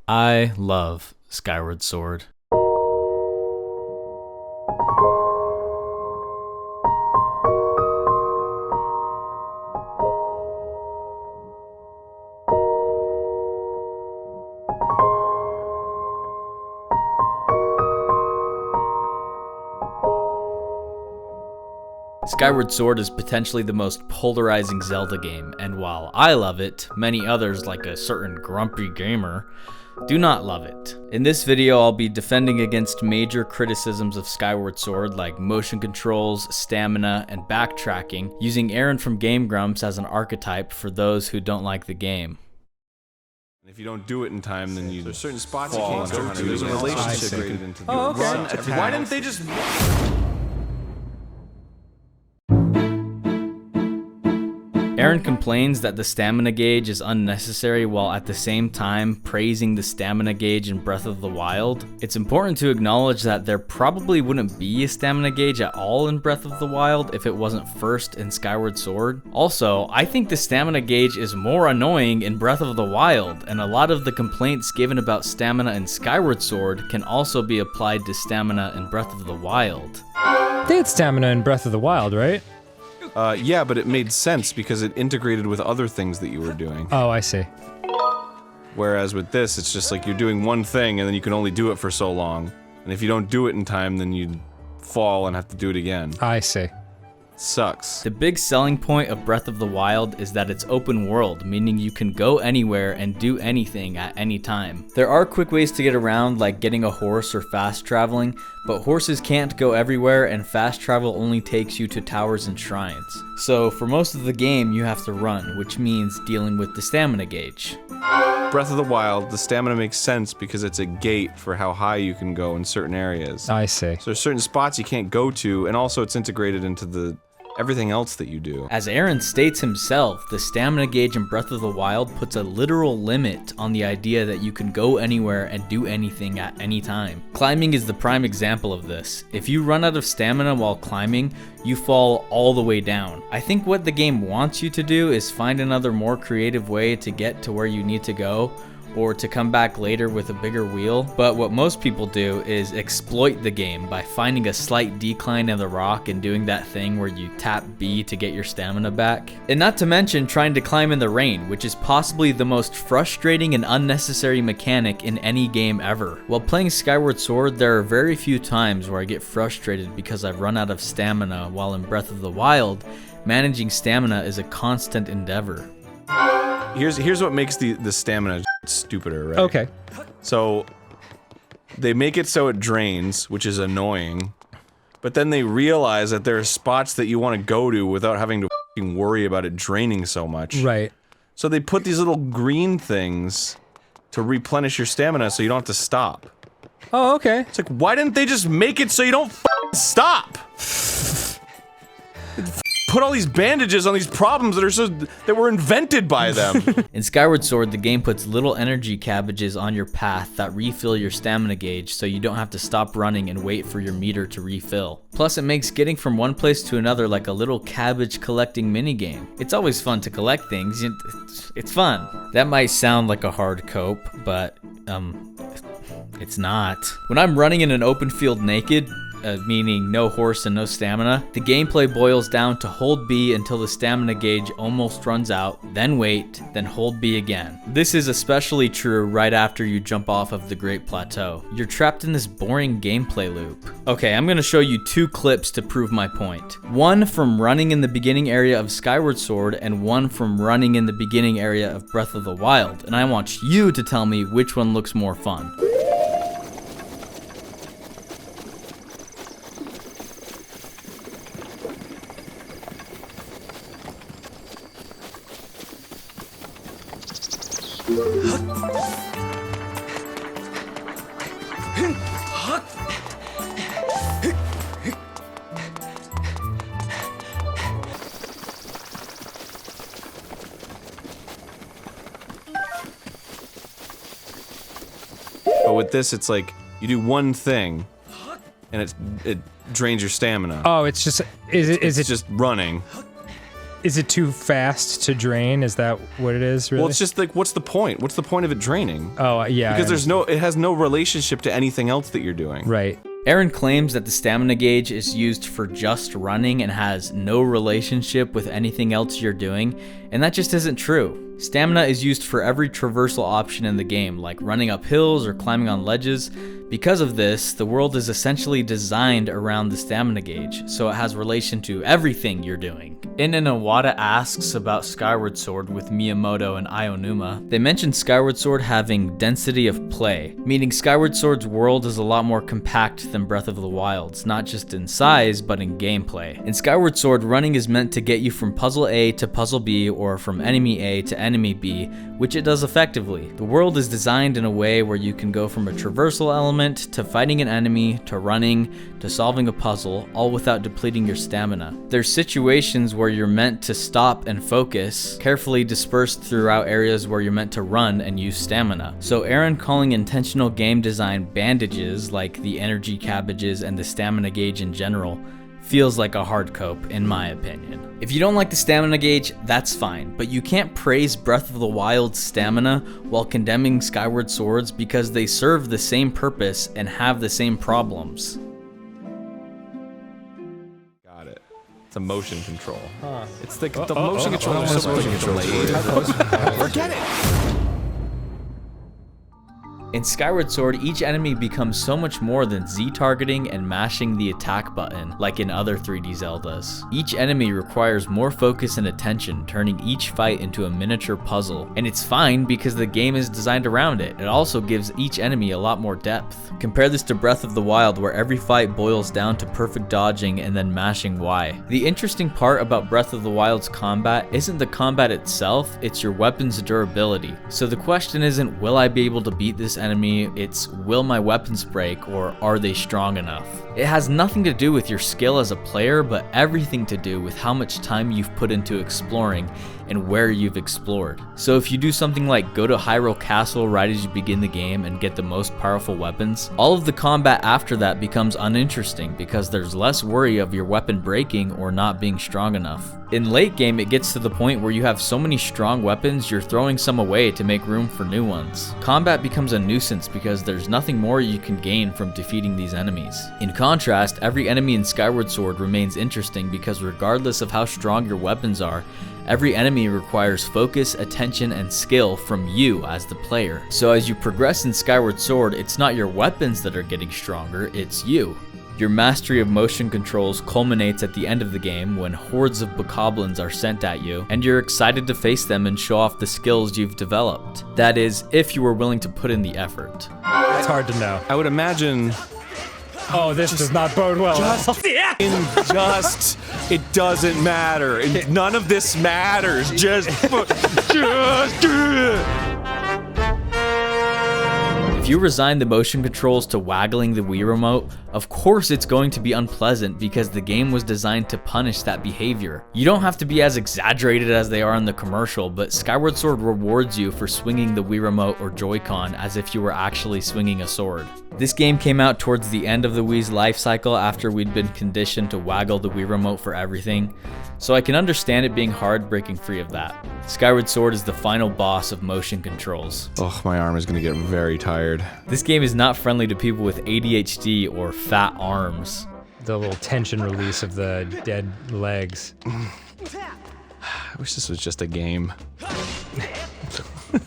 I love Skyward Sword. Skyward Sword is potentially the most polarizing Zelda game, and while I love it, many others, like a certain grumpy gamer, do not love it. In this video, I'll be defending against major criticisms of Skyward Sword like motion controls, stamina, and backtracking, using Arin from Game Grumps as an archetype for those who don't like the game. If you don't do it in time, then you There's certain spots you fall can't go into. to. There's a relationship created into the Run, attack. why didn't they just... Arin complains that the stamina gauge is unnecessary while at the same time praising the stamina gauge in Breath of the Wild. It's important to acknowledge that there probably wouldn't be a stamina gauge at all in Breath of the Wild if it wasn't first in Skyward Sword. Also, I think the stamina gauge is more annoying in Breath of the Wild, and a lot of the complaints given about stamina in Skyward Sword can also be applied to stamina in Breath of the Wild. They had stamina in Breath of the Wild, right? Yeah, but it made sense because it integrated with other things that you were doing. Oh, I see. Whereas with this, it's just like you're doing one thing and then you can only do it for so long. And if you don't do it in time, then you fall and have to do it again. I see. Sucks. The big selling point of Breath of the Wild is that it's open world, meaning you can go anywhere and do anything at any time. There are quick ways to get around, like getting a horse or fast traveling, but horses can't go everywhere and fast travel only takes you to towers and shrines. So for most of the game you have to run, which means dealing with the stamina gauge. Breath of the Wild, the stamina makes sense because it's a gate for how high you can go in certain areas. I see. So there's certain spots you can't go to, and also it's integrated into everything else that you do. As Arin states himself, the stamina gauge in Breath of the Wild puts a literal limit on the idea that you can go anywhere and do anything at any time. Climbing is the prime example of this. If you run out of stamina while climbing, you fall all the way down. I think what the game wants you to do is find another more creative way to get to where you need to go, or to come back later with a bigger wheel, but what most people do is exploit the game by finding a slight decline in the rock and doing that thing where you tap B to get your stamina back. And not to mention trying to climb in the rain, which is possibly the most frustrating and unnecessary mechanic in any game ever. While playing Skyward Sword, there are very few times where I get frustrated because I've run out of stamina, while in Breath of the Wild, managing stamina is a constant endeavor. Here's what makes the stamina stupider, right? Okay. So, they make it so it drains, which is annoying, but then they realize that there are spots that you want to go to without having to f***ing worry about it draining so much. Right. So they put these little green things to replenish your stamina so you don't have to stop. Oh, okay. It's like, why didn't they just make it so you don't f***ing stop? Put all these bandages on these problems that were invented by them. In Skyward Sword, the game puts little energy cabbages on your path that refill your stamina gauge so you don't have to stop running and wait for your meter to refill. Plus, it makes getting from one place to another like a little cabbage collecting minigame. It's always fun to collect things, it's fun. That might sound like a hard cope, but it's not. When I'm running in an open field naked, meaning no horse and no stamina, the gameplay boils down to hold B until the stamina gauge almost runs out, then wait, then hold B again. This is especially true right after you jump off of the Great Plateau. You're trapped in this boring gameplay loop. Okay, I'm gonna show you two clips to prove my point. One from running in the beginning area of Skyward Sword, and one from running in the beginning area of Breath of the Wild, and I want you to tell me which one looks more fun. But with this, it's like, you do one thing, and it drains your stamina. Oh, it's just, is it just running. Is it too fast to drain? Is that what it is, really? Well, it's just like, what's the point? What's the point of it draining? Oh, yeah. Because it has no relationship to anything else that you're doing. Right. Arin claims that the stamina gauge is used for just running and has no relationship with anything else you're doing, and that just isn't true. Stamina is used for every traversal option in the game, like running up hills or climbing on ledges. Because of this, the world is essentially designed around the stamina gauge, so it has relation to everything you're doing. Inawada asks about Skyward Sword with Miyamoto and Ionuma. They mentioned Skyward Sword having density of play, meaning Skyward Sword's world is a lot more compact than Breath of the Wild's, not just in size, but in gameplay. In Skyward Sword, running is meant to get you from puzzle A to puzzle B, or from enemy A to enemy B, which it does effectively. The world is designed in a way where you can go from a traversal element to fighting an enemy, to running, to solving a puzzle, all without depleting your stamina. There's situations where you're meant to stop and focus, carefully dispersed throughout areas where you're meant to run and use stamina. So Arin calling intentional game design bandages, like the energy cabbages and the stamina gauge in general, feels like a hard cope, in my opinion. If you don't like the stamina gauge, that's fine, but you can't praise Breath of the Wild's stamina while condemning Skyward Swords because they serve the same purpose and have the same problems. Got it. It's a motion control. It's the Oh, motion control is so delayed. Forget it! In Skyward Sword, each enemy becomes so much more than Z-targeting and mashing the attack button, like in other 3D Zeldas. Each enemy requires more focus and attention, turning each fight into a miniature puzzle. And it's fine because the game is designed around it. It also gives each enemy a lot more depth. Compare this to Breath of the Wild, where every fight boils down to perfect dodging and then mashing Y. The interesting part about Breath of the Wild's combat isn't the combat itself, it's your weapon's durability. So the question isn't, will I be able to beat this enemy, it's will my weapons break, or are they strong enough? It has nothing to do with your skill as a player, but everything to do with how much time you've put into exploring and where you've explored. So if you do something like go to Hyrule Castle right as you begin the game and get the most powerful weapons, all of the combat after that becomes uninteresting because there's less worry of your weapon breaking or not being strong enough. In late game, it gets to the point where you have so many strong weapons, you're throwing some away to make room for new ones. Combat becomes a nuisance because there's nothing more you can gain from defeating these enemies. In contrast, every enemy in Skyward Sword remains interesting because regardless of how strong your weapons are, every enemy requires focus, attention, and skill from you as the player. So as you progress in Skyward Sword, it's not your weapons that are getting stronger, it's you. Your mastery of motion controls culminates at the end of the game when hordes of bokoblins are sent at you, and you're excited to face them and show off the skills you've developed. That is, if you were willing to put in the effort. It's hard to know. I would imagine Oh, this does not bode well. it doesn't matter. None of this matters. Just do it. If you resign the motion controls to waggling the Wii Remote, of course it's going to be unpleasant because the game was designed to punish that behavior. You don't have to be as exaggerated as they are in the commercial, but Skyward Sword rewards you for swinging the Wii Remote or Joy-Con as if you were actually swinging a sword. This game came out towards the end of the Wii's life cycle after we'd been conditioned to waggle the Wii Remote for everything, so I can understand it being hard breaking free of that. Skyward Sword is the final boss of motion controls. Oh, my arm is gonna get very tired. This game is not friendly to people with ADHD or fat arms. The little tension release of the dead legs. I wish this was just a game.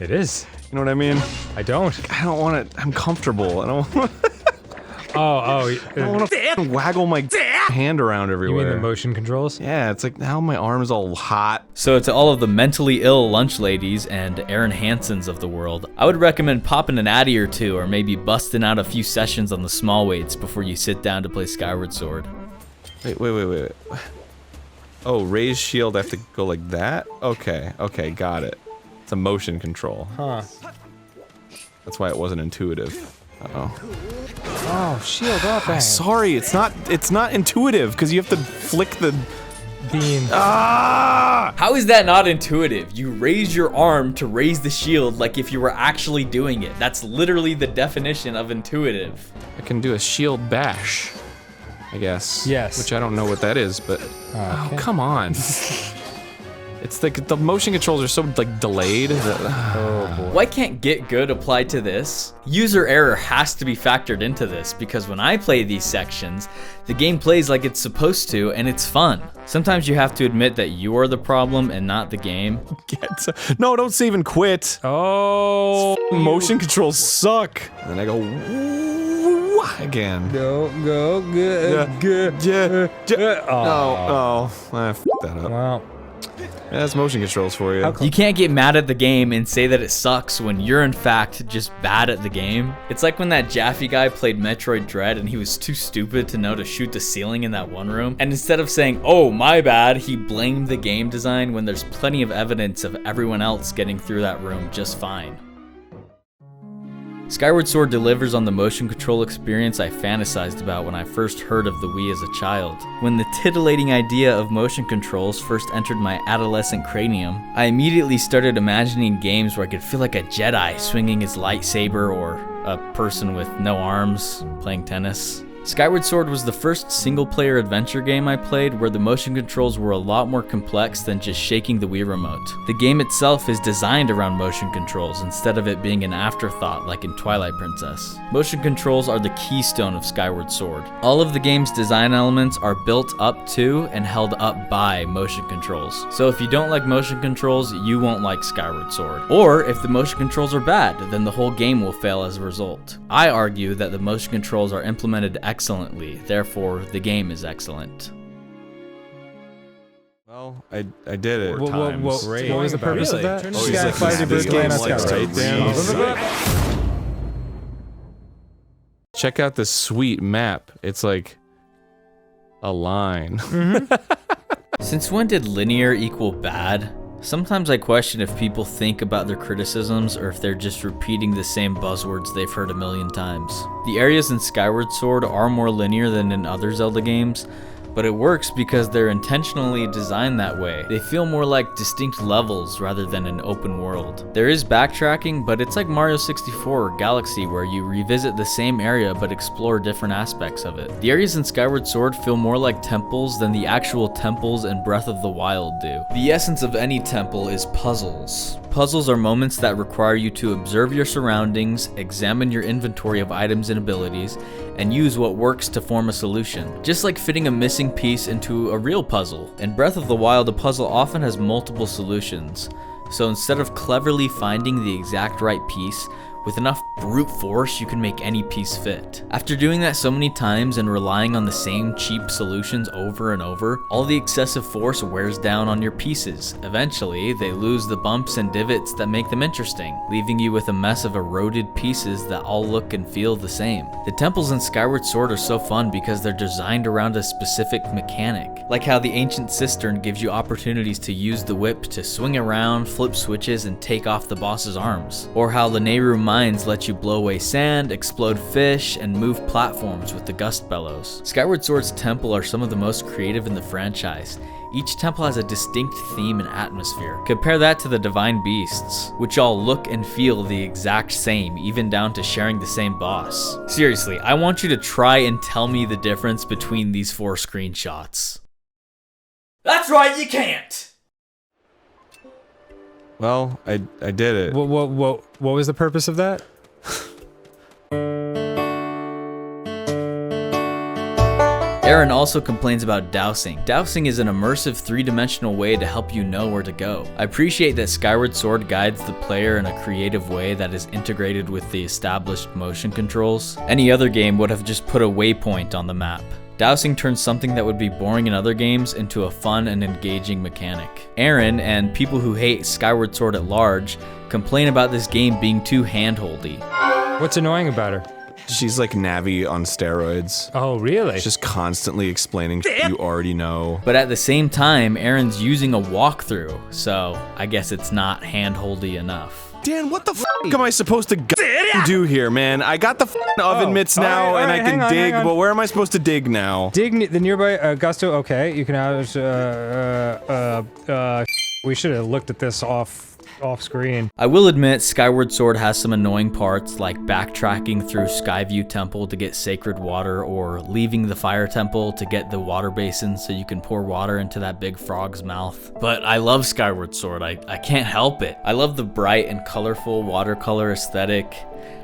It is. You know what I mean? I don't. I don't want it. I'm comfortable. I don't want to waggle my hand around You everywhere. mean the motion controls? Yeah, it's like now my arm's all hot. So to all of the mentally ill lunch ladies and Arin Hansons of the world, I would recommend popping an addy or two or maybe busting out a few sessions on the small weights before you sit down to play Skyward Sword. Wait. Oh, raise shield, I have to go like that? Okay, got it. It's a motion control. Huh. That's why it wasn't intuitive. Uh-oh. Oh, shield up. Sorry, it's not intuitive because you have to flick the beam. Ah! How is that not intuitive? You raise your arm to raise the shield like if you were actually doing it. That's literally the definition of intuitive. I can do a shield bash, I guess. Yes. Which I don't know what that is, but Okay. oh, come on. It's like the motion controls are so like delayed. Oh boy. Why can't get good apply to this? User error has to be factored into this because when I play these sections, the game plays like it's supposed to and it's fun. Sometimes you have to admit that you are the problem and not the game. No, don't save and quit. Oh. Motion controls suck. And then I go again. Go, good. No, I f***ed that up. Well. Yeah, that's motion controls for you. You can't get mad at the game and say that it sucks when you're in fact just bad at the game. It's like when that Jaffe guy played Metroid Dread and he was too stupid to know to shoot the ceiling in that one room. And instead of saying, oh, my bad, he blamed the game design when there's plenty of evidence of everyone else getting through that room just fine. Skyward Sword delivers on the motion control experience I fantasized about when I first heard of the Wii as a child. When the titillating idea of motion controls first entered my adolescent cranium, I immediately started imagining games where I could feel like a Jedi swinging his lightsaber or a person with no arms playing tennis. Skyward Sword was the first single-player adventure game I played where the motion controls were a lot more complex than just shaking the Wii remote. The game itself is designed around motion controls instead of it being an afterthought like in Twilight Princess. Motion controls are the keystone of Skyward Sword. All of the game's design elements are built up to and held up by motion controls. So if you don't like motion controls, you won't like Skyward Sword. Or if the motion controls are bad, then the whole game will fail as a result. I argue that the motion controls are implemented excellently, therefore the game is excellent. Well, I did it. What was the purpose of that? Oh, he's like, this game likes right down. Check out this sweet map. It's like a line. Since when did linear equal bad? Sometimes I question if people think about their criticisms or if they're just repeating the same buzzwords they've heard a million times. The areas in Skyward Sword are more linear than in other Zelda games, but it works because they're intentionally designed that way. They feel more like distinct levels rather than an open world. There is backtracking, but it's like Mario 64 or Galaxy where you revisit the same area but explore different aspects of it. The areas in Skyward Sword feel more like temples than the actual temples in Breath of the Wild do. The essence of any temple is puzzles. Puzzles are moments that require you to observe your surroundings, examine your inventory of items and abilities, and use what works to form a solution. Just like fitting a missing piece into a real puzzle. In Breath of the Wild, a puzzle often has multiple solutions. So instead of cleverly finding the exact right piece, with enough brute force, you can make any piece fit. After doing that so many times and relying on the same cheap solutions over and over, all the excessive force wears down on your pieces. Eventually, they lose the bumps and divots that make them interesting, leaving you with a mess of eroded pieces that all look and feel the same. The temples in Skyward Sword are so fun because they're designed around a specific mechanic. Like how the Ancient Cistern gives you opportunities to use the whip to swing around, flip switches, and take off the boss's arms. Or how the Nehru Mines let you blow away sand, explode fish, and move platforms with the gust bellows. Skyward Sword's temple are some of the most creative in the franchise. Each temple has a distinct theme and atmosphere. Compare that to the Divine Beasts, which all look and feel the exact same, even down to sharing the same boss. Seriously, I want you to try and tell me the difference between these 4 screenshots. That's right, you can't! Well, I did it. What was the purpose of that? Arin also complains about dowsing. Dowsing is an immersive 3-dimensional way to help you know where to go. I appreciate that Skyward Sword guides the player in a creative way that is integrated with the established motion controls. Any other game would have just put a waypoint on the map. Dowsing turns something that would be boring in other games into a fun and engaging mechanic. Arin, and people who hate Skyward Sword at large, complain about this game being too handholdy. What's annoying about her? She's like Navi on steroids. Oh, really? She's just constantly explaining shit you already know. But at the same time, Arin's using a walkthrough, so I guess it's not handholdy enough. Dan, what the f am I supposed to do here, man? I got the oven mitts now, and I can dig, but where am I supposed to dig now? Dig the nearby gusto. Okay, you can have. We should have looked at this off off screen. I will admit Skyward Sword has some annoying parts like backtracking through Skyview Temple to get sacred water or leaving the fire temple to get the water basin so you can pour water into that big frog's mouth. But I love Skyward Sword, I can't help it. I love the bright and colorful watercolor aesthetic.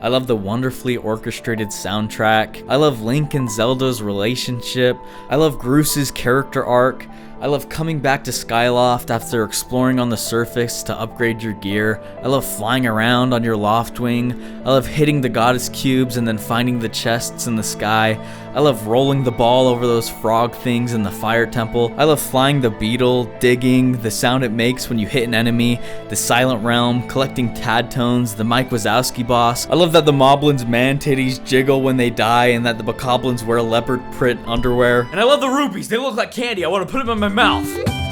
I love the wonderfully orchestrated soundtrack. I love Link and Zelda's relationship. I love Groos's character arc. I love coming back to Skyloft after exploring on the surface to upgrade your gear. I love flying around on your Loftwing. I love hitting the goddess cubes and then finding the chests in the sky. I love rolling the ball over those frog things in the fire temple. I love flying the beetle, digging, the sound it makes when you hit an enemy, the silent realm, collecting tad tones, the Mike Wazowski boss. I love that the moblins' man titties jiggle when they die and that the bokoblins wear leopard print underwear. And I love the rupees, they look like candy, I want to put them in my mouth.